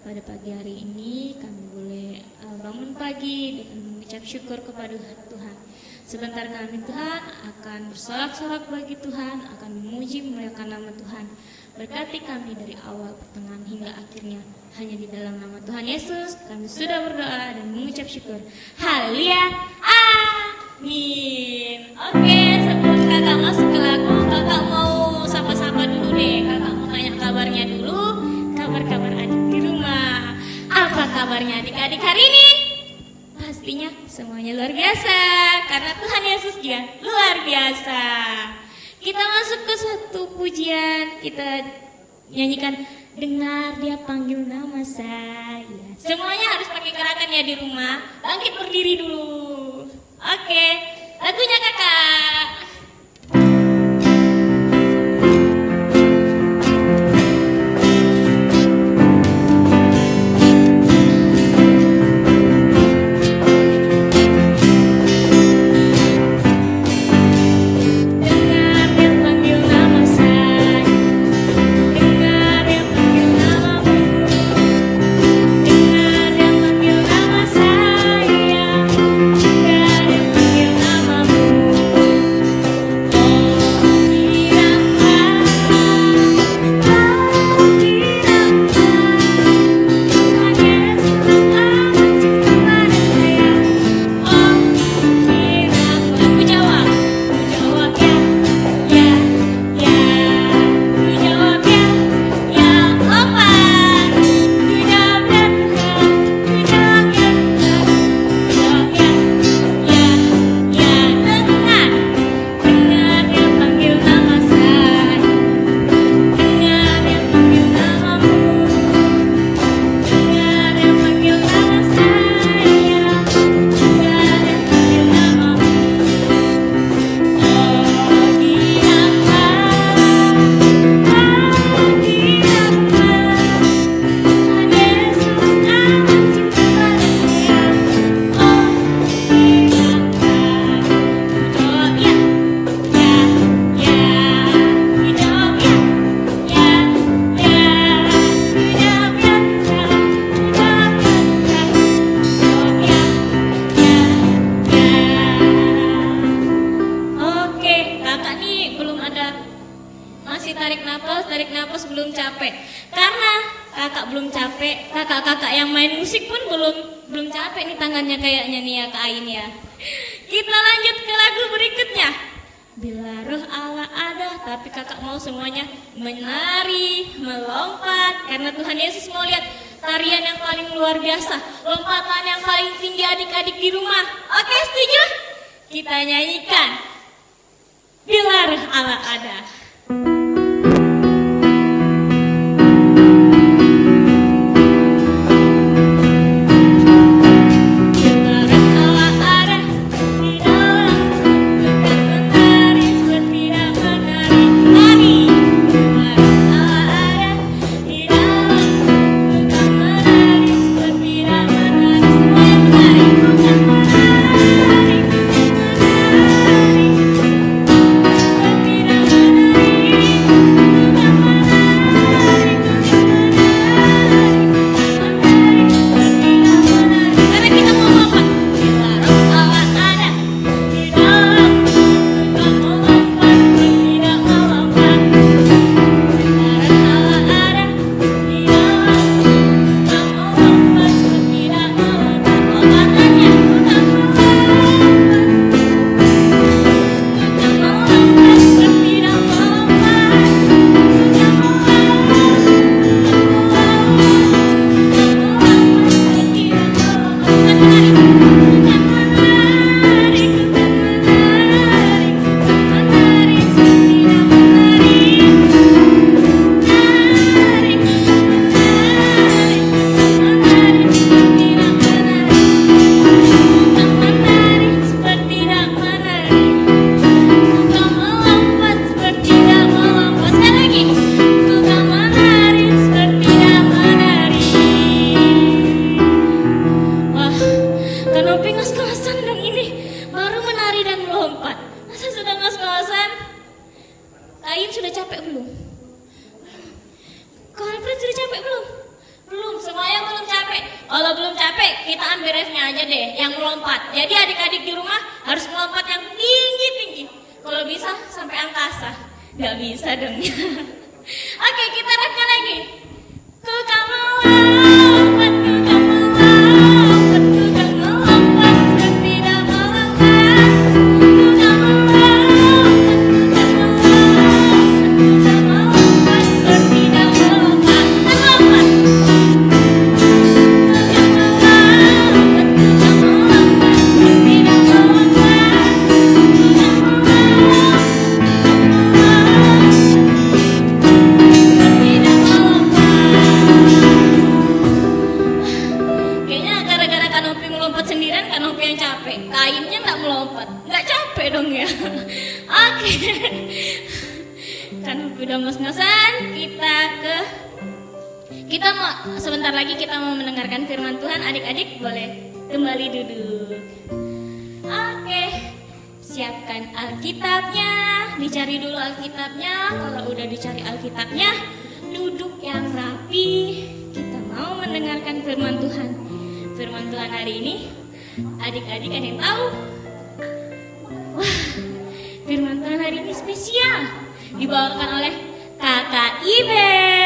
pada pagi hari ini kami boleh bangun pagi dengan mengucap syukur kepada Tuhan. Sebentar kami Tuhan akan bersorak-sorak bagi Tuhan, akan memuji memuliakan nama Tuhan. Berkati kami dari awal, pertengahan hingga akhirnya. Hanya di dalam nama Tuhan Yesus kami sudah berdoa dan mengucap syukur. Haleluya, amin. Oke, sebelum kakak masuk ke lagu, kakak mau sapa-sapa dulu deh. Kakak mau tanya kabarnya dulu, kabar-kabar adik di rumah. Apa kabarnya adik-adik hari ini? Pastinya semuanya luar biasa, karena Tuhan Yesus juga luar biasa. Kita masuk ke satu pujian, kita nyanyikan dengar dia panggil nama saya. Semuanya harus pakai gerakan ya di rumah. Bangkit berdiri dulu. Oke, lagunya kakak. Tarik napas belum capek. Karena kakak belum capek, kakak-kakak yang main musik pun belum capek nih tangannya kayaknya nih ya Kak Ain ya. Kita lanjut ke lagu berikutnya. Bila roh Allah ada, tapi kakak mau semuanya menari, melompat, karena Tuhan Yesus mau lihat tarian yang paling luar biasa, lompatan yang paling tinggi adik-adik di rumah. Oke, setuju? Kita nyanyikan Bila roh Allah ada. Menari Kalau belum capek, kita ambil refnya aja deh, yang melompat. Jadi adik-adik di rumah harus melompat yang tinggi-tinggi. Kalau bisa sampai angkasa. Nggak bisa dong. Oke, kita refnya lagi. Ku kan melompat, ku kan melompat, ku kan melompat, ku tidak melompat. Ku kan melompat, ku kan melompat, ku kan melompat, ku tidak melompat. Kita melompat. Kayaknya gara-gara Kanopi melompat sendirian, Kanopi yang capek. Kainnya nggak melompat, nggak capek dong ya. Oke, Kanopi udah ngos-ngosan. Kita mau sebentar lagi kita mau mendengarkan firman Tuhan. Adik-adik boleh kembali duduk. Oke, siapkan Alkitabnya, dicari dulu Alkitabnya. Kalau udah dicari Alkitabnya, duduk yang rapi. Kita mau mendengarkan firman Tuhan. Firman Tuhan hari ini, adik-adik ada yang tahu? Wah, firman Tuhan hari ini spesial. Dibawakan oleh Kakak Ibet.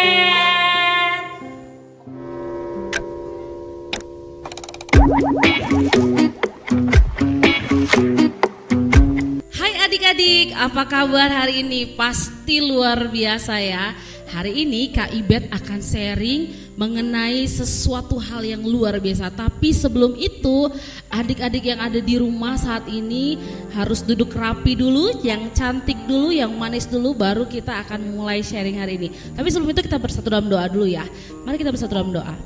Hai adik-adik, apa kabar hari ini? Pasti luar biasa ya. Hari ini Kak Ibet akan sharing mengenai sesuatu hal yang luar biasa. Tapi sebelum itu, adik-adik yang ada di rumah saat ini harus duduk rapi dulu, yang cantik dulu, yang manis dulu, baru kita akan mulai sharing hari ini. Tapi sebelum itu kita bersatu dalam doa dulu ya. Mari kita bersatu dalam doa.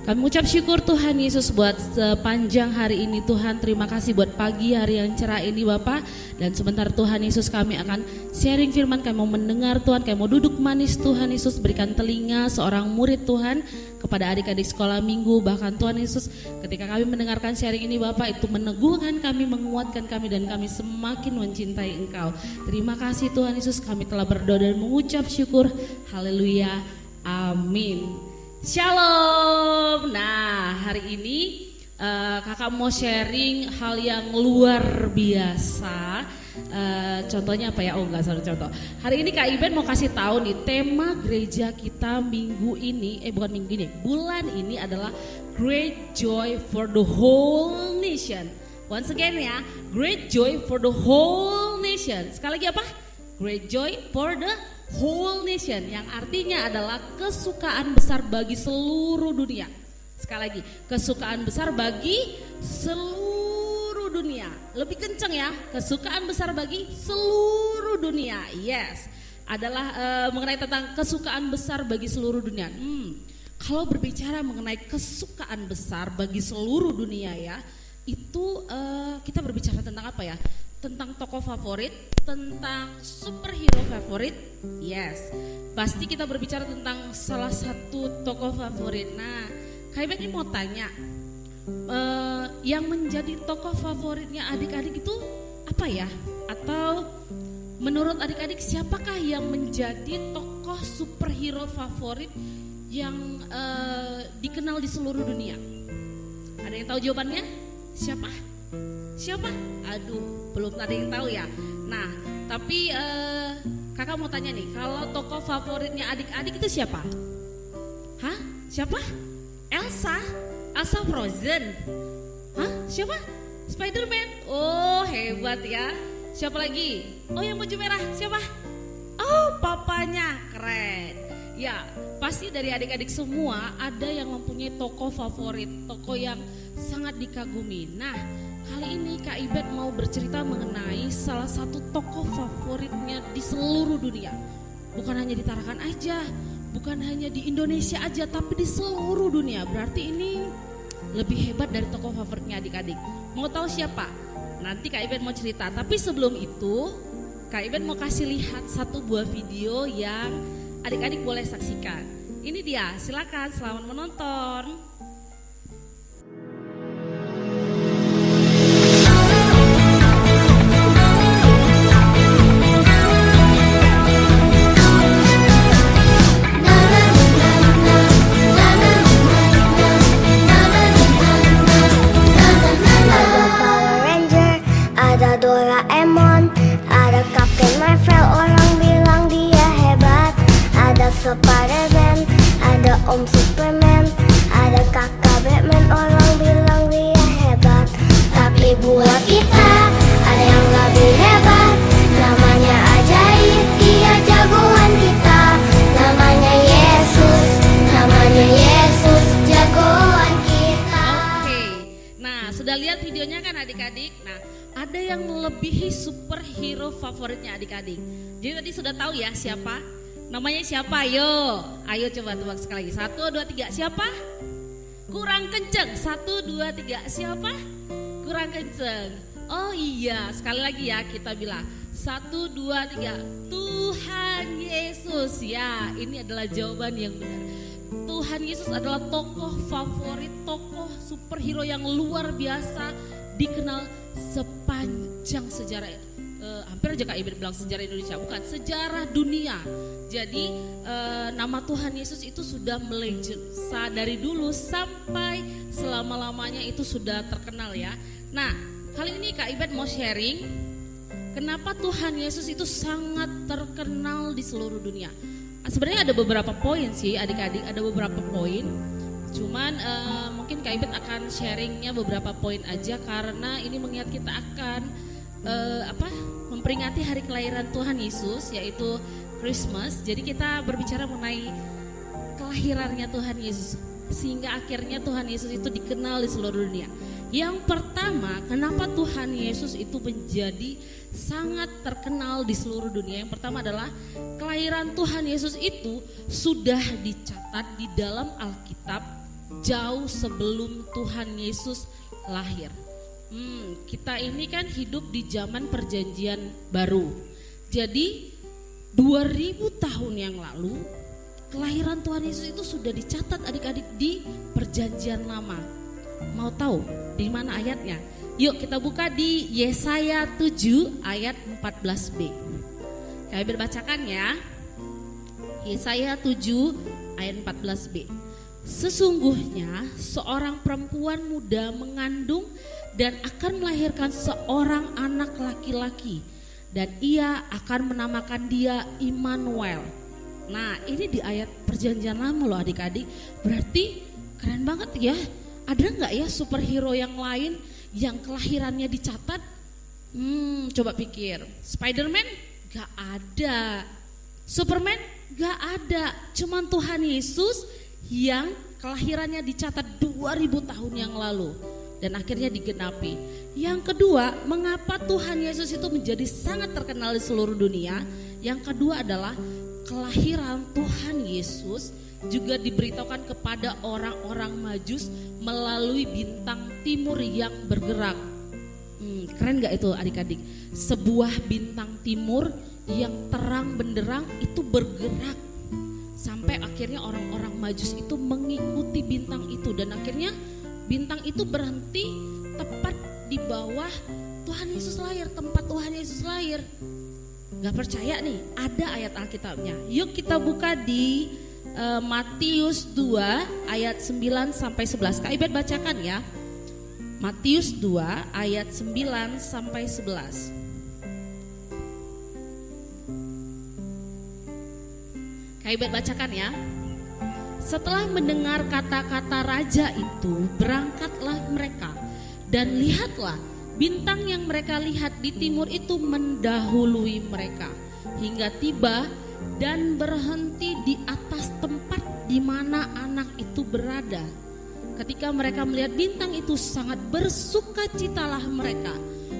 Kami mengucap syukur Tuhan Yesus buat sepanjang hari ini Tuhan. Terima kasih buat pagi hari yang cerah ini Bapak. Dan sebentar Tuhan Yesus kami akan sharing firman. Kami mau mendengar Tuhan, kami mau duduk manis Tuhan Yesus. Berikan telinga seorang murid Tuhan kepada adik-adik sekolah minggu. Bahkan Tuhan Yesus ketika kami mendengarkan sharing ini Bapak, itu meneguhkan kami, menguatkan kami, dan kami semakin mencintai Engkau. Terima kasih Tuhan Yesus, kami telah berdoa dan mengucap syukur. Haleluya, amin. Shalom. Nah, hari ini kakak mau sharing hal yang luar biasa. Contohnya apa ya? Oh enggak, salah contoh. Hari ini Kak Iben mau kasih tahu nih, tema gereja kita minggu ini, bukan minggu ini, bulan ini adalah Great Joy for the Whole Nation. Once again ya, Great Joy for the Whole Nation. Sekali lagi apa? Great Joy for the Whole Nation, yang artinya adalah kesukaan besar bagi seluruh dunia. Sekali lagi, kesukaan besar bagi seluruh dunia. Lebih kenceng ya, kesukaan besar bagi seluruh dunia. Yes, adalah mengenai tentang kesukaan besar bagi seluruh dunia. Kalau berbicara mengenai kesukaan besar bagi seluruh dunia ya, itu kita berbicara tentang apa ya? Tentang tokoh favorit, tentang superhero favorit. Yes, pasti kita berbicara tentang salah satu tokoh favorit. Nah, Kak Ibet ini mau tanya, yang menjadi tokoh favoritnya adik-adik itu apa ya? Atau menurut adik-adik siapakah yang menjadi tokoh superhero favorit yang dikenal di seluruh dunia? Ada yang tahu jawabannya? Siapa? Aduh, belum ada yang tahu ya. Nah, tapi kakak mau tanya nih, kalau tokoh favoritnya adik-adik itu siapa? Hah? Siapa? Elsa Frozen. Hah? Siapa? Spider-Man. Oh, hebat ya. Siapa lagi? Oh, yang baju merah. Siapa? Oh, papanya. Keren. Ya, pasti dari adik-adik semua ada yang mempunyai tokoh favorit, tokoh yang sangat dikagumi. Nah, kali ini Kak Ibet mau bercerita mengenai salah satu tokoh favoritnya di seluruh dunia. Bukan hanya di Tarakan aja, bukan hanya di Indonesia aja, tapi di seluruh dunia. Berarti ini lebih hebat dari tokoh favoritnya adik-adik. Mau tahu siapa? Nanti Kak Ibet mau cerita. Tapi sebelum itu, Kak Ibet mau kasih lihat satu buah video yang adik-adik boleh saksikan. Ini dia, silakan, selamat menonton. Sudah lihat videonya kan adik-adik? Nah, ada yang melebihi superhero favoritnya adik-adik. Jadi tadi sudah tahu ya siapa? Namanya siapa? Ayo coba tebak sekali lagi. 1, 2, 3. Siapa? Kurang kenceng. 1, 2, 3. Siapa? Kurang kenceng. Oh iya, sekali lagi ya kita bilang. 1, 2, 3. Tuhan Yesus. Ya, ini adalah jawaban yang benar. Tuhan Yesus adalah tokoh favorit, tokoh superhero yang luar biasa, dikenal sepanjang sejarah. Hampir aja Kak Ibet bilang sejarah Indonesia, bukan, sejarah dunia. Jadi nama Tuhan Yesus itu sudah melegend dari dulu sampai selama-lamanya itu sudah terkenal ya. Nah, kali ini Kak Ibet mau sharing kenapa Tuhan Yesus itu sangat terkenal di seluruh dunia. Sebenarnya ada beberapa poin sih adik-adik, ada beberapa poin. Cuman mungkin Kak Ibet akan sharingnya beberapa poin aja karena ini mengingat kita akan memperingati hari kelahiran Tuhan Yesus, yaitu Christmas. Jadi kita berbicara mengenai kelahirannya Tuhan Yesus sehingga akhirnya Tuhan Yesus itu dikenal di seluruh dunia. Yang pertama, kenapa Tuhan Yesus itu menjadi sangat terkenal di seluruh dunia? Yang pertama adalah kelahiran Tuhan Yesus itu sudah dicatat di dalam Alkitab jauh sebelum Tuhan Yesus lahir. Kita ini kan hidup di zaman perjanjian baru. Jadi 2000 tahun yang lalu kelahiran Tuhan Yesus itu sudah dicatat adik-adik di perjanjian lama. Mau tahu di mana ayatnya? Yuk kita buka di Yesaya 7 ayat 14b. Kami berbacakan ya. Yesaya 7 ayat 14b. Sesungguhnya seorang perempuan muda mengandung dan akan melahirkan seorang anak laki-laki, dan ia akan menamakan dia Immanuel. Nah, ini di ayat perjanjian lama loh adik-adik. Berarti keren banget ya. Ada nggak ya superhero yang lain yang kelahirannya dicatat? Coba pikir. Spider-Man? Gak ada. Superman? Gak ada. Cuman Tuhan Yesus yang kelahirannya dicatat 2000 tahun yang lalu dan akhirnya digenapi. Yang kedua, mengapa Tuhan Yesus itu menjadi sangat terkenal di seluruh dunia? Yang kedua adalah kelahiran Tuhan Yesus juga diberitahukan kepada orang-orang Majus melalui bintang timur yang bergerak. Keren gak itu adik-adik? Sebuah bintang timur yang terang benderang itu bergerak sampai akhirnya orang-orang Majus itu mengikuti bintang itu, dan akhirnya bintang itu berhenti tepat di bawah Tuhan Yesus lahir, tempat Tuhan Yesus lahir. Gak percaya nih, ada ayat Alkitabnya. Yuk kita buka di Matius 2 ayat 9 sampai 11. Kak Ibet bacakan ya. Matius 2 ayat 9 sampai 11. Kak Ibet bacakan ya. Setelah mendengar kata-kata raja itu, berangkatlah mereka, dan lihatlah bintang yang mereka lihat di timur itu mendahului mereka hingga tiba dan berhenti di atas tempat di mana anak itu berada. Ketika mereka melihat bintang itu, sangat bersukacitalah mereka.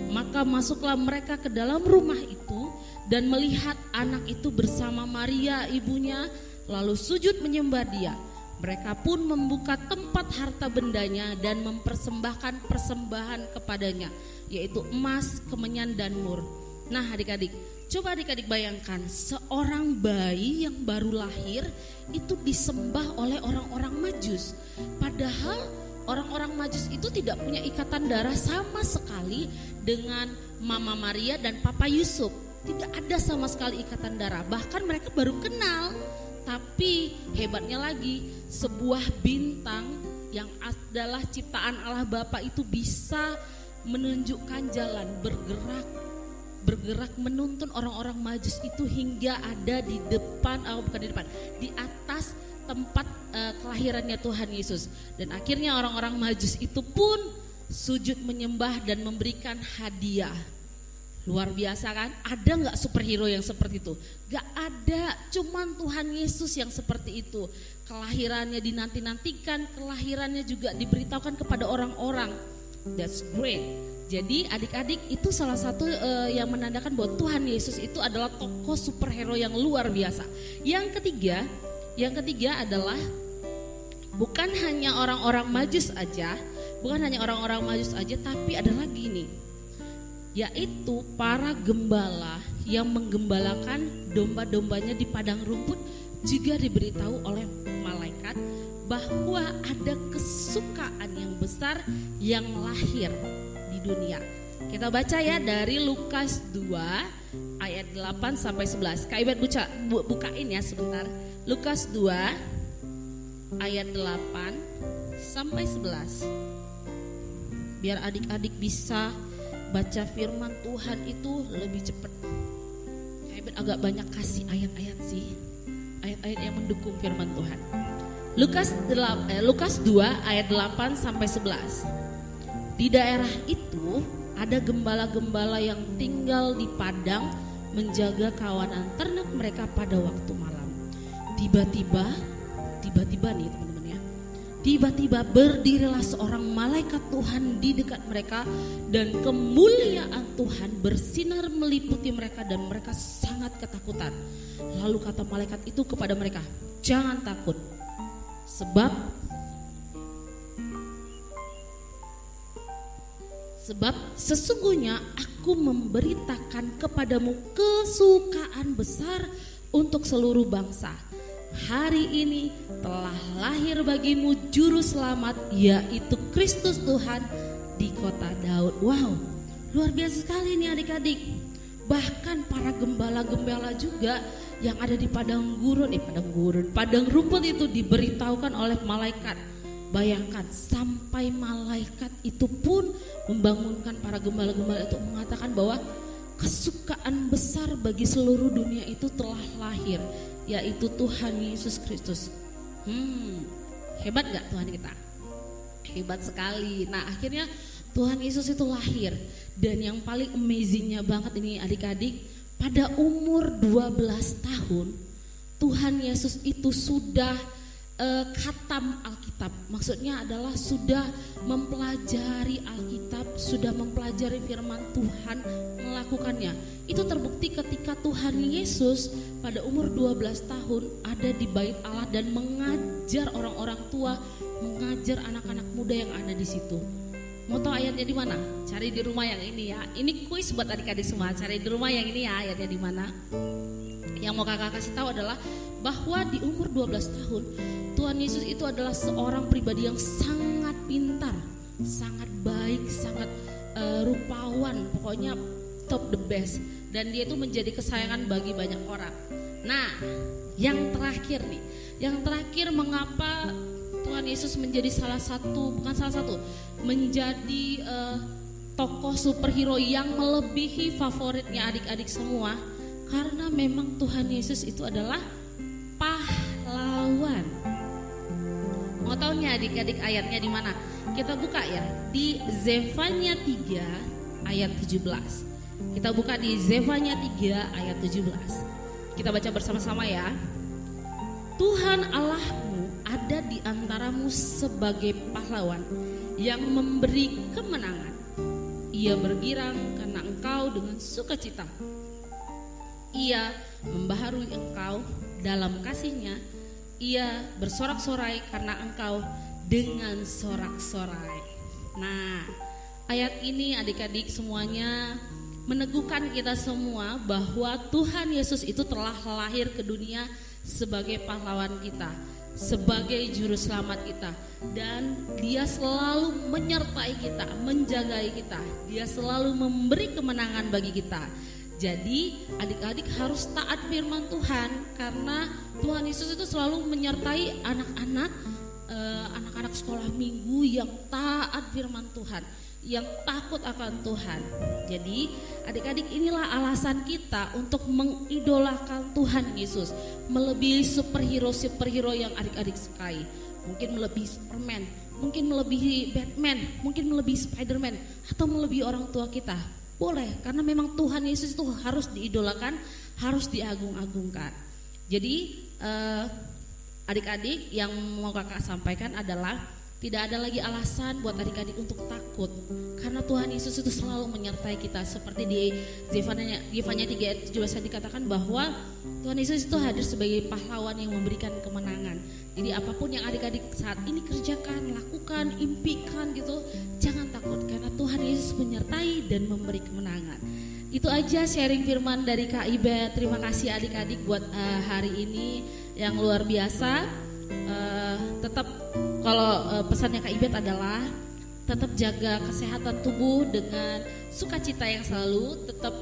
Maka masuklah mereka ke dalam rumah itu dan melihat anak itu bersama Maria ibunya, lalu sujud menyembah dia. Mereka pun membuka tempat harta bendanya dan mempersembahkan persembahan kepadanya, yaitu emas, kemenyan, dan mur. Nah adik-adik, coba adik-adik bayangkan, seorang bayi yang baru lahir itu disembah oleh orang-orang Majus. Padahal orang-orang Majus itu tidak punya ikatan darah sama sekali dengan Mama Maria dan Papa Yusuf. Tidak ada sama sekali ikatan darah, bahkan mereka baru kenal. Tapi hebatnya lagi, sebuah bintang yang adalah ciptaan Allah Bapa itu bisa menunjukkan jalan, bergerak menuntun orang-orang Majus itu hingga ada di depan, di atas tempat kelahirannya Tuhan Yesus. Dan akhirnya orang-orang Majus itu pun sujud menyembah dan memberikan hadiah. Luar biasa kan? Ada gak superhero yang seperti itu? Gak ada, cuman Tuhan Yesus yang seperti itu. Kelahirannya dinanti-nantikan, kelahirannya juga diberitahukan kepada orang-orang. That's great. Jadi adik-adik itu salah satu yang menandakan bahwa Tuhan Yesus itu adalah tokoh superhero yang luar biasa. Yang ketiga adalah bukan hanya orang-orang Majus aja, tapi ada lagi nih, yaitu para gembala yang menggembalakan domba-dombanya di padang rumput juga diberitahu oleh malaikat bahwa ada kesukaan yang besar yang lahir di dunia. Kita baca ya dari Lukas 2 ayat 8 sampai 11. Kak Ibet bukain ya sebentar. Lukas 2 ayat 8 sampai 11. Biar adik-adik bisa baca firman Tuhan itu lebih cepat. Kak Ibet agak banyak kasih ayat-ayat sih. Ayat-ayat yang mendukung firman Tuhan. Lukas 2 ayat 8 sampai 11. Di daerah itu ada gembala-gembala yang tinggal di padang menjaga kawanan ternak mereka pada waktu malam. Tiba-tiba nih teman-teman ya. Tiba-tiba berdirilah seorang malaikat Tuhan di dekat mereka dan kemuliaan Tuhan bersinar meliputi mereka dan mereka sangat ketakutan. Lalu kata malaikat itu kepada mereka, "Jangan takut. Sebab sesungguhnya aku memberitakan kepadamu kesukaan besar untuk seluruh bangsa. Hari ini telah lahir bagimu juru selamat, yaitu Kristus Tuhan di kota Daud." Wow, luar biasa sekali nih adik-adik. Bahkan para gembala-gembala juga yang ada di padang rumput itu diberitahukan oleh malaikat. Bayangkan sampai malaikat itu pun membangunkan para gembala-gembala itu, mengatakan bahwa kesukaan besar bagi seluruh dunia itu telah lahir, yaitu Tuhan Yesus Kristus. Hebat gak Tuhan kita? Hebat sekali. Nah akhirnya Tuhan Yesus itu lahir. Dan yang paling amazingnya banget ini adik-adik, pada umur 12 tahun Tuhan Yesus itu sudah khatam Alkitab. Maksudnya adalah sudah mempelajari Alkitab, sudah mempelajari firman Tuhan, melakukannya. Itu terbukti ketika Tuhan Yesus pada umur 12 tahun ada di bait Allah dan mengajar orang-orang tua, mengajar anak-anak muda yang ada di situ. Mau tahu ayatnya di mana? Cari di rumah yang ini ya. Ini kuis buat adik-adik semua. Cari di rumah yang ini ya, ayatnya di mana? Yang mau kakak kasih tahu adalah bahwa di umur 12 tahun Tuhan Yesus itu adalah seorang pribadi yang sangat pintar, sangat baik, sangat rupawan, pokoknya top the best. Dan dia itu menjadi kesayangan bagi banyak orang. Nah, yang terakhir nih, mengapa Tuhan Yesus menjadi menjadi tokoh superhero yang melebihi favoritnya adik-adik semua, karena memang Tuhan Yesus itu adalah pahlawan. Mau tahu nih adik-adik ayatnya di mana? Kita buka ya di Zefanya 3 ayat 17. Kita buka di Zefanya 3 ayat 17. Kita baca bersama-sama ya. Tuhan Allahmu ada di antaramu sebagai pahlawan yang memberi kemenangan. Ia bergirang karena engkau dengan sukacita. Ia membaharui engkau dalam kasihnya. Ia bersorak-sorai karena engkau dengan sorak-sorai. Nah, ayat ini adik-adik semuanya meneguhkan kita semua bahwa Tuhan Yesus itu telah lahir ke dunia sebagai pahlawan kita, sebagai juru selamat kita, dan dia selalu menyertai kita, menjagai kita. Dia selalu memberi kemenangan bagi kita. Jadi adik-adik harus taat firman Tuhan, karena Tuhan Yesus itu selalu menyertai anak-anak sekolah minggu yang taat firman Tuhan, yang takut akan Tuhan. Jadi adik-adik inilah alasan kita untuk mengidolakan Tuhan Yesus, melebihi superhero yang adik-adik sukai. Mungkin melebihi Superman, mungkin melebihi Batman, mungkin melebihi Spiderman, atau melebihi orang tua kita. Boleh, karena memang Tuhan Yesus itu harus diidolakan, harus diagung-agungkan. Jadi adik-adik yang mau kakak sampaikan adalah Tidak ada lagi alasan buat adik-adik untuk takut, karena Tuhan Yesus itu selalu menyertai kita. Seperti di Yefanya 3 ayat 17 dikatakan bahwa Tuhan Yesus itu hadir sebagai pahlawan yang memberikan kemenangan. Jadi apapun yang adik-adik saat ini kerjakan, lakukan, impikan gitu, jangan takut karena Tuhan Yesus menyertai dan memberi kemenangan. Itu aja sharing firman dari Kak Ibet. Terima kasih adik-adik buat hari ini yang luar biasa. Tetap kalau pesannya Kak Ibet adalah tetap jaga kesehatan tubuh dengan sukacita yang selalu, tetap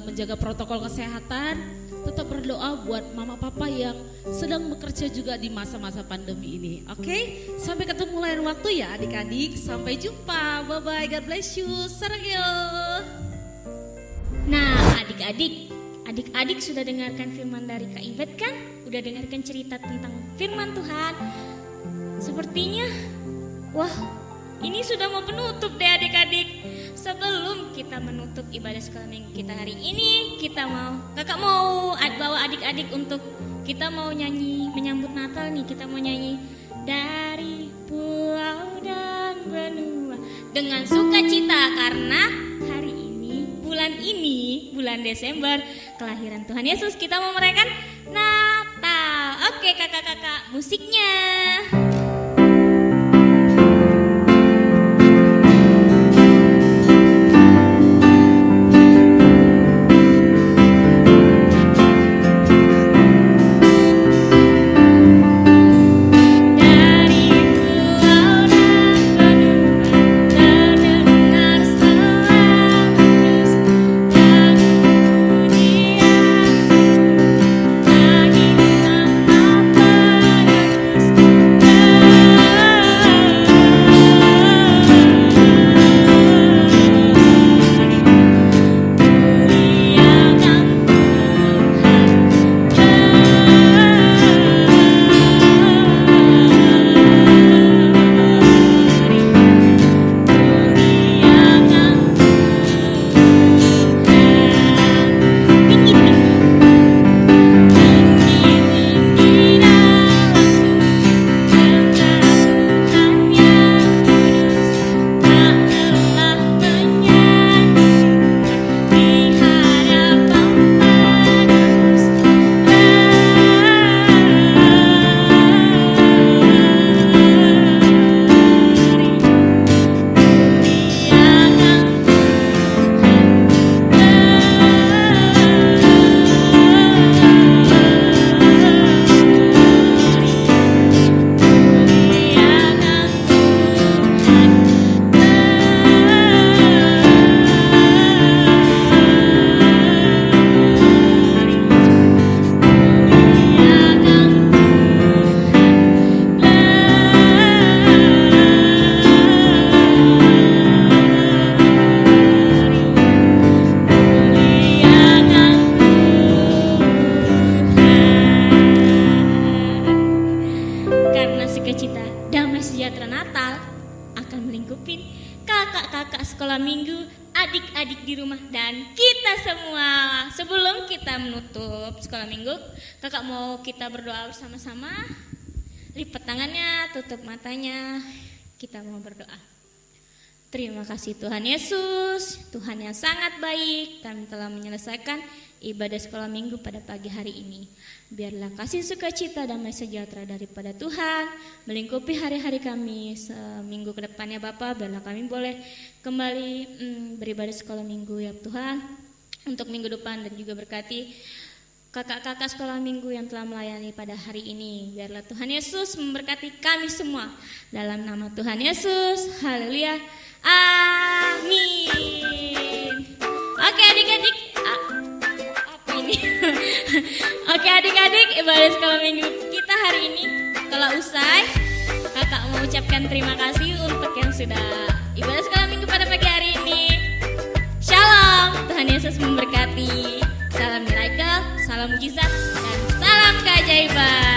menjaga protokol kesehatan, tetap berdoa buat mama papa yang sedang bekerja juga di masa-masa pandemi ini. Oke? Sampai ketemu lain waktu ya adik-adik. Sampai jumpa. Bye bye. God bless you. Sarangyo. Nah adik-adik sudah dengarkan firman dari Kak Ibet kan? Udah dengarkan cerita tentang firman Tuhan. Sepertinya, wah ini sudah mau penutup deh adik-adik. Sebelum kita menutup ibadah sekolah minggu kita hari ini, kakak mau bawa adik-adik untuk kita mau nyanyi menyambut Natal nih. Kita mau nyanyi dari pulau dan benua dengan sukacita karena hari ini, bulan Desember, kelahiran Tuhan Yesus. Kita mau merayakan Natal. Oke kakak-kakak, musiknya. sekolah minggu, adik-adik di rumah, dan kita semua. Sebelum kita menutup sekolah minggu, kakak mau kita berdoa bersama-sama. Lipat tangannya, tutup matanya, kita mau berdoa. Terima kasih Tuhan Yesus, Tuhan yang sangat baik. Kami telah menyelesaikan ibadah sekolah minggu pada pagi hari ini. Biarlah kasih sukacita, damai sejahtera daripada Tuhan melingkupi hari-hari kami seminggu ke depannya Bapa. Biarlah kami boleh kembali beribadah sekolah minggu ya Tuhan untuk minggu depan, dan juga berkati kakak-kakak sekolah minggu yang telah melayani pada hari ini. Biarlah Tuhan Yesus memberkati kami semua. Dalam nama Tuhan Yesus, haleluya, amin. Oke adik-adik, apa ini? Oke adik-adik, ibadah sekolah minggu kita hari ini telah usai. Kakak mau ucapkan terima kasih untuk yang sudah ibadah sekolah minggu pada pagi hari ini. Shalom, Tuhan Yesus memberkati. Salam miracle, salam mujizat, dan salam keajaiban.